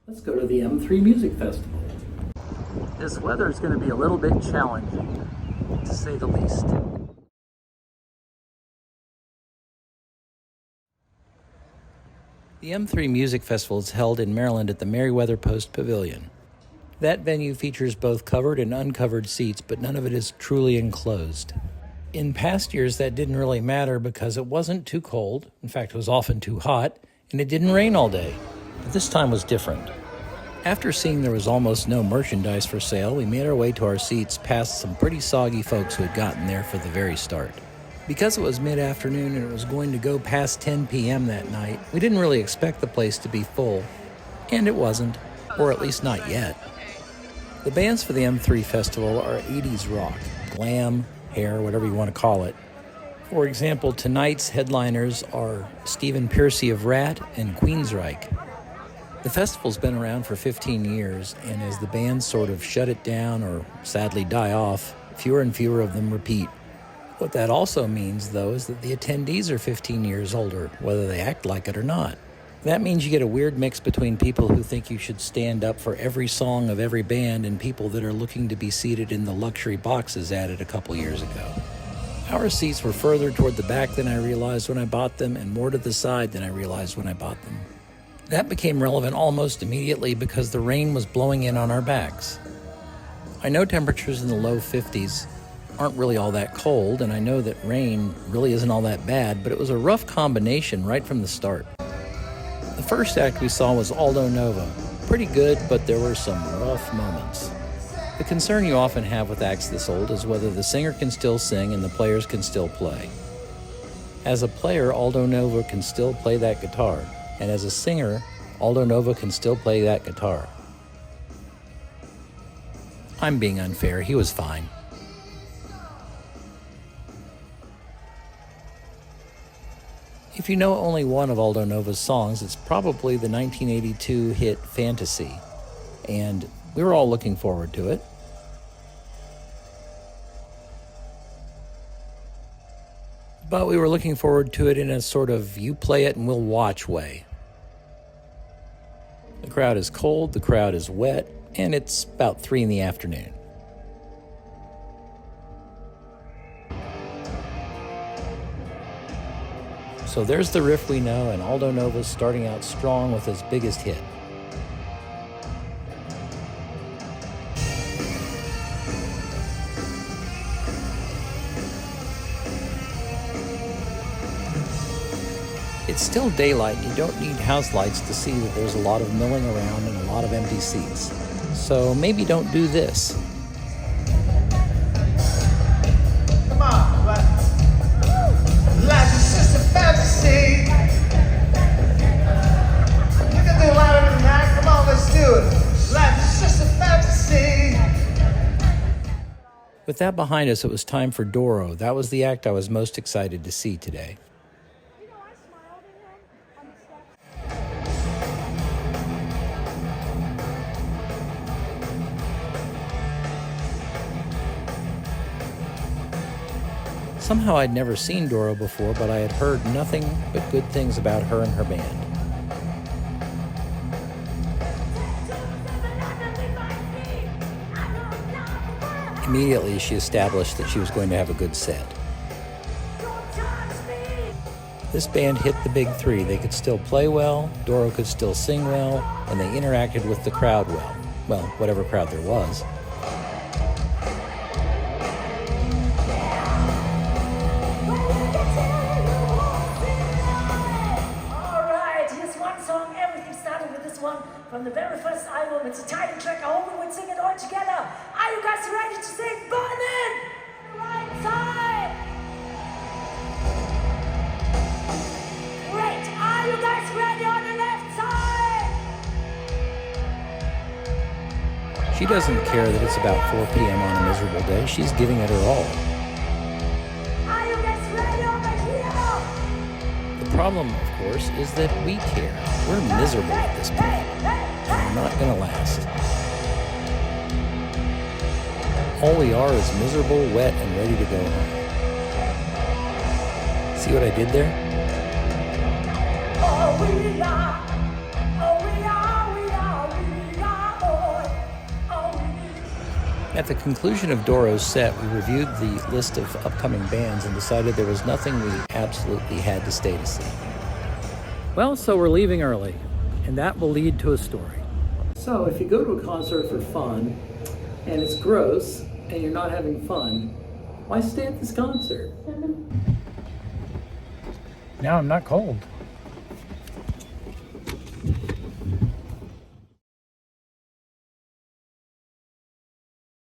Let's go to the M3 Music Festival. This weather is going to be a little bit challenging, to say the least. The M3 Music Festival is held in Maryland at the Merriweather Post Pavilion. That venue features both covered and uncovered seats, but none of it is truly enclosed. In past years, that didn't really matter because it wasn't too cold. In fact, it was often too hot, and it didn't rain all day. But this time was different. After seeing there was almost no merchandise for sale, we made our way to our seats past some pretty soggy folks who had gotten there for the very start. Because it was mid-afternoon and it was going to go past 10 p.m. that night, we didn't really expect the place to be full. And it wasn't, or at least not yet. The bands for the M3 Festival are 80s rock, glam, hair, whatever you want to call it. For example, tonight's headliners are Stephen Pearcy of Rat and Queensryche. The festival's been around for 15 years, and as the bands sort of shut it down or sadly die off, fewer and fewer of them repeat. What that also means, though, is that the attendees are 15 years older, whether they act like it or not. That means you get a weird mix between people who think you should stand up for every song of every band and people that are looking to be seated in the luxury boxes added a couple years ago. Our seats were further toward the back than I realized when I bought them and more to the side than I realized when I bought them. That became relevant almost immediately because the rain was blowing in on our backs. I know temperatures in the low 50s aren't really all that cold, and I know that rain really isn't all that bad, but it was a rough combination right from the start. The first act we saw was Aldo Nova. Pretty good, but there were some rough moments. The concern you often have with acts this old is whether the singer can still sing and the players can still play. As a player, Aldo Nova can still play that guitar, and as a singer, Aldo Nova can still play that guitar. I'm being unfair, he was fine. If you know only one of Aldo Nova's songs, it's probably the 1982 hit Fantasy, and we were all looking forward to it. But we were looking forward to it in a sort of you play it and we'll watch way. The crowd is cold, the crowd is wet, and it's about 3 in the afternoon. So there's the riff we know, and Aldo Nova's starting out strong with his biggest hit. It's still daylight, and you don't need house lights to see that there's a lot of milling around and a lot of empty seats. So maybe don't do this. Come on, life is just a fantasy. You can do louder than that. Come on, let's do it. Life is just a fantasy. With that behind us, it was time for Doro. That was the act I was most excited to see today. Somehow I'd never seen Doro before, but I had heard nothing but good things about her and her band. Immediately, she established that she was going to have a good set. This band hit the big 3. They could still play well, Doro could still sing well, and they interacted with the crowd well. Well, whatever crowd there was. From the very first album, it's a title track. I hope we would sing it all together. Are you guys ready to sing Burning? Right side. Great. Are you guys ready on the left side? She doesn't care that it's about 4 p.m. on a miserable day. She's giving it her all. Are you guys ready over here? The problem, of course, is that we care. We're miserable at this point. We're not going to last. All we are is miserable, wet, and ready to go home. See what I did there? Oh, we are, we are, we are, we At the conclusion of Doro's set, we reviewed the list of upcoming bands and decided there was nothing we absolutely had to stay to see. Well, so we're leaving early, and that will lead to a story. So if you go to a concert for fun, and it's gross, and you're not having fun, why stay at this concert? Now I'm not cold.